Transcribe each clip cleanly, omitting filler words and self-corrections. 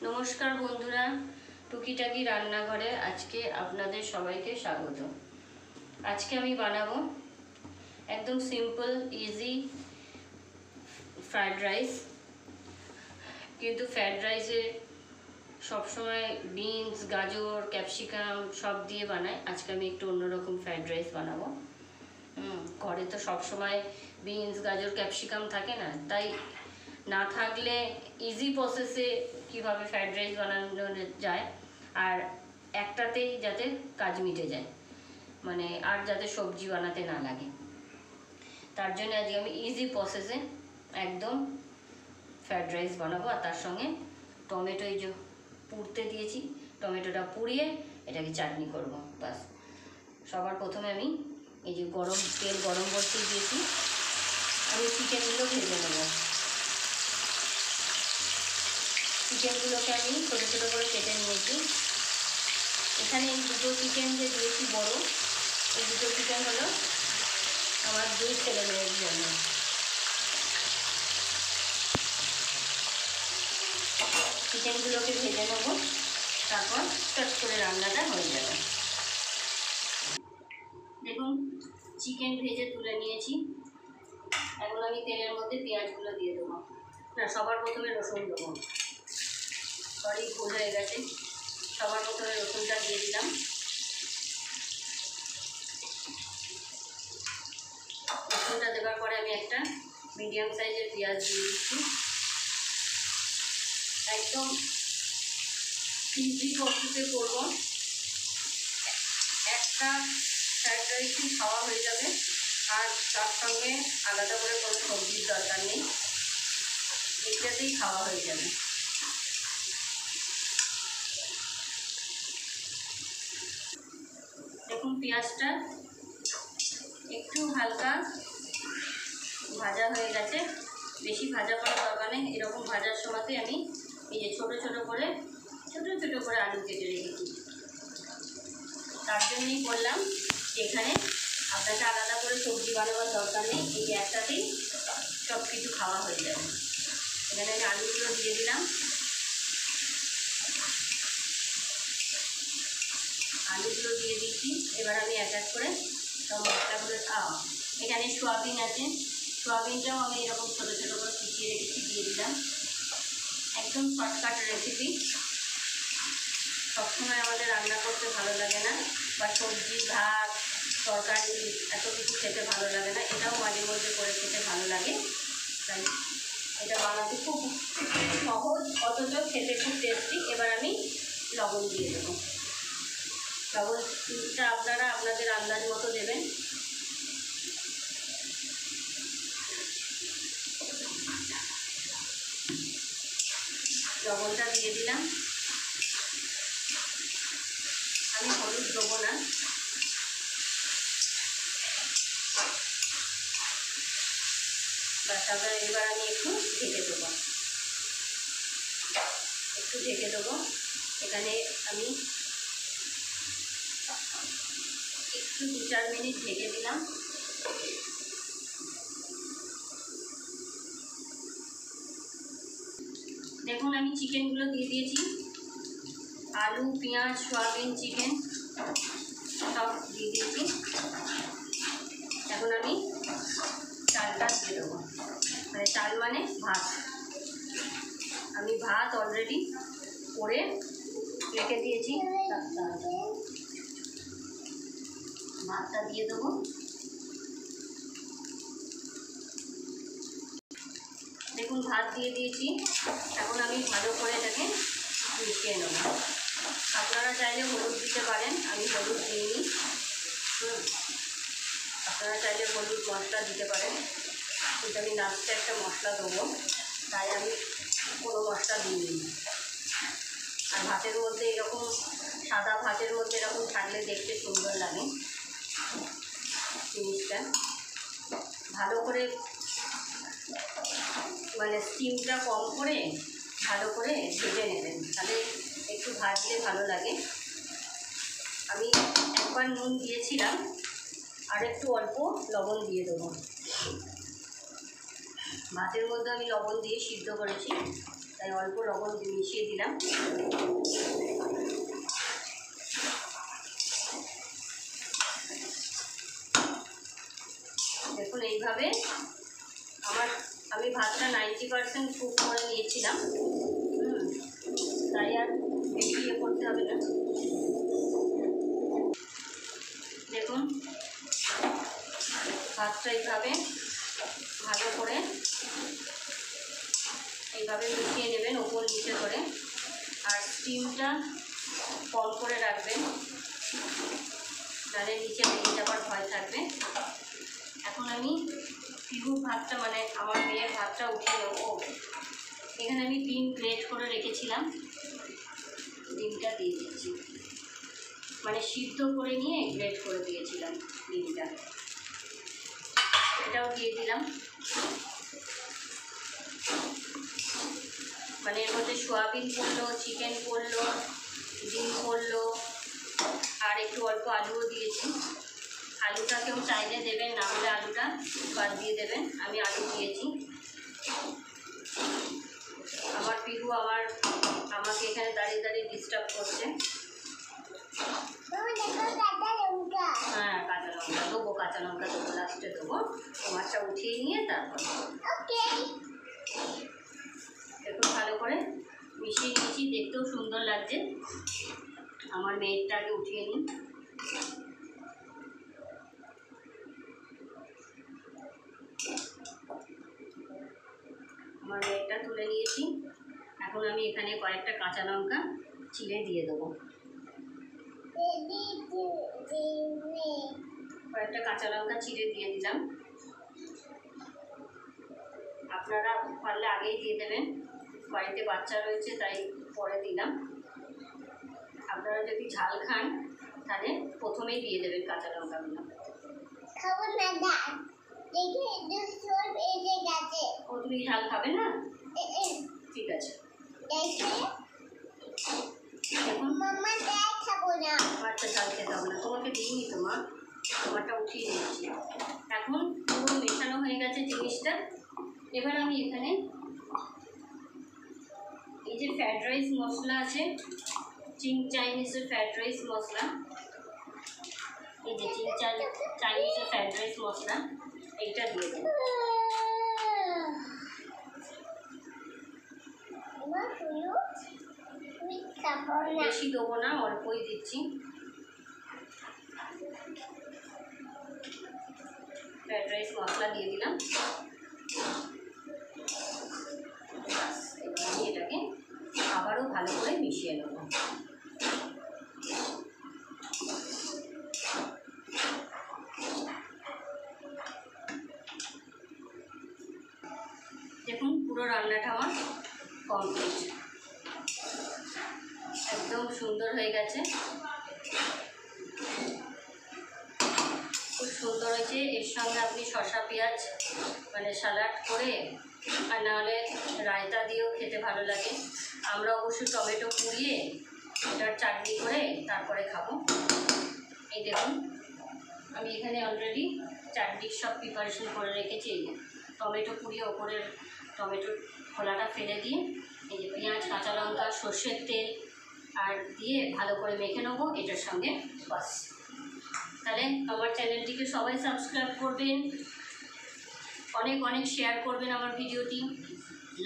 নমস্কার বন্ধুরা, টুকিটাকি রান্নাঘরে আজকে আপনাদের সবাইকে স্বাগত। আজকে আমি বানাবো একদম সিম্পল ইজি ফ্রাইড রাইস। কিন্তু ফ্রাইড রাইসে সবসময় বিনস, গাজর, ক্যাপসিকাম সব দিয়ে বানাই। আজকে আমি একটু অন্যরকম ফ্রাইড রাইস বানাবো। ঘরে তো সবসময় বিনস, গাজর, ক্যাপসিকাম থাকে না, তাই না থাকলে ইজি প্রসেসে কীভাবে ফ্রাইড রাইস বানানো যায় আর একটাতেই যাতে কাজ মিটে যায়, মানে আর যাতে সবজি বানাতে না লাগে। তার জন্য আজকে আমি ইজি প্রসেসে একদম ফ্রাইড রাইস বানাবো। আর তার সঙ্গে টমেটো এই যে পুড়তে দিয়েছি, টমেটোটা পুড়িয়ে এটাকে চাটনি করব। বাস, সবার প্রথমে আমি এই যে তেল গরম করতে দিয়েছি, আমি চিকেনগুলো ভেজে নেব। চিকেনগুলোকে আমি ছোটো ছোটো করে কেটে নিয়েছি। এখানে এই দুটো চিকেন যে দিয়েছি বড়, এই দুটো চিকেন হলো আমার 2 ছেলে মেয়ের জন্য। চিকেনগুলোকে ভেজে নেব, তারপর চট করে রান্নাটা হয়ে যাবে। দেখুন, চিকেন ভেজে তুলে নিয়েছি। এখন আমি তেলের মধ্যে পেঁয়াজগুলো দিয়ে দেবো। না, সবার প্রথমে রসুন দেবো। সরি, ভুল হয়ে গেছে। সবার প্রথমে রসুনটা দিয়ে দিলাম। রসুনটা দেওয়ার পরে আমি একটা মিডিয়াম সাইজের পেঁয়াজ দিয়ে দিচ্ছি। একদম ইজি প্রসেসে করব। একটা ফ্রাইড রাইসই খাওয়া হয়ে যাবে, আর তার সঙ্গে আলাদা করে কোনো সবজির দরকার নেই, এইটাতেই খাওয়া হয়ে যাবে। দেখুন, পেঁয়াজটা একটু হালকা ভাজা হয়ে গেছে, বেশি ভাজা করার দরকার নেই। এরকম ভাজার সময়তে আমি এই যে ছোটো ছোটো করে আলু কেটে রেখেছি। তার জন্যই বললাম যে এখানে আপনাকে আলাদা করে সবজি বানাবার দরকার নেই, এই যে একটাতেই সব কিছু খাওয়া হয়ে যাবে। এখানে আমি আলুগুলো দিয়ে দিলাম। আলুগুলো দিয়ে দিচ্ছি। এবার আমি এক এক করে সব মশলাগুলো এখানে সোয়াবিন আছে, সোয়াবিনটাও আমি এরকম ছোটো ছোটো করে কুচিয়ে রেখেছি, দিয়ে দিলাম। একদম শর্টকাট রেসিপি। সবসময় আমাদের রান্না করতে ভালো লাগে না, বা সবজি, ভাত, তরকারি এত কিছু খেতে ভালো লাগে না। এটাও মাঝে মধ্যে করে খেতে ভালো লাগে, তাই এটা বানাতে খুব সহজ, অথচ খেতে খুব টেস্টি। এবার আমি লবণ দিয়ে দেবো। লবণটা আপনারা আপনাদের আন্দাজ মতো দেবেন। লবণটা দিয়ে দিলাম। আমি হলুদ দেবো না। বাস, এবার আমি একটু ঢেকে দেবো। এখানে আমি একটু 2-4 মিনিট ঢেকে দিলাম। দেখুন, আমি চিকেনগুলো দিয়ে দিয়েছি। আলু, পেঁয়াজ, সয়াবিন, চিকেন সব দিয়ে দিয়েছি। এখন আমি চালটা দিয়ে দেবো, মানে চাল মানে ভাত। আমি ভাত অলরেডি করে রেখে দিয়েছি, ভাতটা দিয়ে দেবো। দেখুন, ভাত দিয়ে দিয়েছি। এখন আমি ভালো করে এটাকে মিশিয়ে নেব। আপনারা চাইলে হলুদ দিতে পারেন, আমি হলুদ দিইনি। আপনারা চাইলে হলুদ মশলা দিতে পারেন, কিন্তু আমি লাস্টে একটা মশলা দেবো, তাই আমি কোনো মশলা দিইনি। আর ভাতের মধ্যে এরকম সাদা ভাতের মধ্যে এরকম থাকলে দেখতে সুন্দর লাগে জিনিসটা। ভালো করে মানে স্টিমটা কম করে ভালো করে ভেজে নেবেন, তাহলে একটু ভাজলে ভালো লাগে। আমি একবার নুন দিয়েছিলাম, আর একটু অল্প লবণ দিয়ে দেবো। ভাতের মধ্যে আমি লবণ দিয়ে সিদ্ধ করেছি, তাই অল্প লবণ মিশিয়ে দিলাম। দেখুন এইভাবে আমি ভাতটা 90% কুক করে নিয়েছিলাম, তাই আর বেশি ইয়ে করতে হবে না। দেখুন ভাতটা এইভাবে ভালো করে এইভাবে মিশিয়ে নেবেন ওপর নিচে করে, আর স্টিমটা কম করে রাখবেন, তাহলে নিচে লেগে যাওয়ার ভয় থাকবে। এখন আমি পিহুর ভাতটা মানে আমার মেয়ের ভাতটা উঠিয়ে নেবো। এখানে আমি ডিম গ্রেট করে রেখেছিলাম, ডিমটা দিয়ে দিচ্ছি, মানে সিদ্ধ করে নিয়ে গ্রেট করে দিয়েছিলাম ডিমটা, এটাও দিয়ে দিলাম। মানে এর মধ্যে সোয়াবিন পড়লো, চিকেন পড়লো, ডিম পড়লো, আর একটু অল্প আলুও দিয়েছি। আলুটা কেউ চাইলে দেবেন, না হলে আলুটা বাদ দিয়ে দেবেন, আমি আলু দিয়েছি। আমার পিহু আমাকে এখানে দাঁড়িয়ে দাঁড়িয়ে ডিস্টার্ব করছে। হ্যাঁ কাঁচা লঙ্কা দেবো, কাঁচা লঙ্কা দেবো, লাস্টে দেবো। তোমারটা উঠিয়ে নিয়ে তারপর একটু ভালো করে মিশিয়ে নিয়েছি, দেখতেও সুন্দর লাগছে। আমার মেয়েরটা আগে উঠিয়ে নিই। আমার মেয়েরটা তুলে নিয়েছি। এখন আমি এখানে কয়েকটা কাঁচা লঙ্কা চিড়ে দিয়ে দেবো। কয়েকটা কাঁচা লঙ্কা চিড়ে দিয়ে দিলাম। আপনারা পারলে আগেই দিয়ে দেবেন, বাড়িতে বাচ্চা রয়েছে তাই পরে দিলাম। আপনারা যদি ঝাল খান তাহলে প্রথমেই দিয়ে দেবেন কাঁচা লঙ্কাগুলো। ও তুমি ঝাল খাবে না? ঠিক আছে, আচ্ছা ঝাল খেতে হবে না, তোমাকে দিইনি, তোমারটা উঠিয়ে দিয়েছি। এখন পুরো মেশানো হয়ে গেছে জিনিসটা। এবার আমি এখানে এই যে ফ্রাইড রাইস মশলা আছে, চিং চাইনিজের ফ্রাইড রাইস মশলা, এই যে চিং চাইনিজের ফ্রাইড রাইস মশলা, এইটা দিয়ে দেবো। বেশি দেবো না, অল্পই দিচ্ছি। ফ্রাইড রাইস মশলা দিয়ে দিলাম। আমি এটাকে আবারও ভালো করে মিশিয়ে নেব। দেখুন পুরো রান্নাটা আমার কমপ্লিট, একদম সুন্দর হয়ে গেছে, খুব সুন্দর হয়েছে। এর সঙ্গে আপনি শসা পেঁয়াজ মানে স্যালাড করে, আর নাহলে রায়তা দিয়েও খেতে ভালো লাগে। আমরা অবশ্য টমেটো পুড়িয়ে এটার চাটনি করে তারপরে খাবো। এই দেখুন আমি এখানে অলরেডি চাটনির সব প্রিপারেশন করে রেখেছি। এই যে টমেটো পুড়িয়ে ওপরের টমেটোর খোলাটা ফেলে দিয়ে, এই যে পেঁয়াজ, কাঁচা লঙ্কা, সর্ষের তেল আর দিয়ে ভালো করে মেখে নেবো এটার সঙ্গে, বাস। তাহলে আমার চ্যানেলটিকে সবাই সাবস্ক্রাইব করবেন, অনেক অনেক শেয়ার করবেন আমার ভিডিওটি,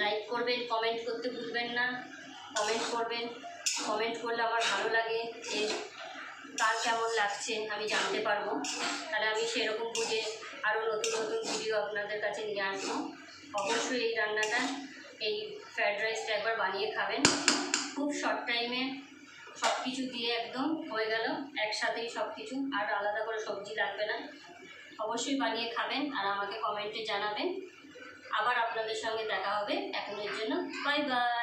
লাইক করবেন, কমেন্ট করতে ভুলবেন না। কমেন্ট করবেন, কমেন্ট করলে আমার ভালো লাগে যে কার কেমন লাগছে আমি জানতে পারবো, তাহলে আমি সেরকম বুঝে আরও নতুন নতুন ভিডিও আপনাদের কাছে নিয়ে আসবো। অবশ্যই এই রান্নাটা, এই ফ্রায়েড রাইসটা একবার বানিয়ে খাবেন, খুব শর্ট টাইমে সব কিছু দিয়ে একদম হয়ে গেল, একসাথেই সব কিছু, আর আলাদা করে সবজি লাগবে না। অবশ্যই বানিয়ে খাবেন আর আমাকে কমেন্টে জানাবেন। আবার আপনাদের সঙ্গে দেখা হবে, এখনের জন্য বাই বাই।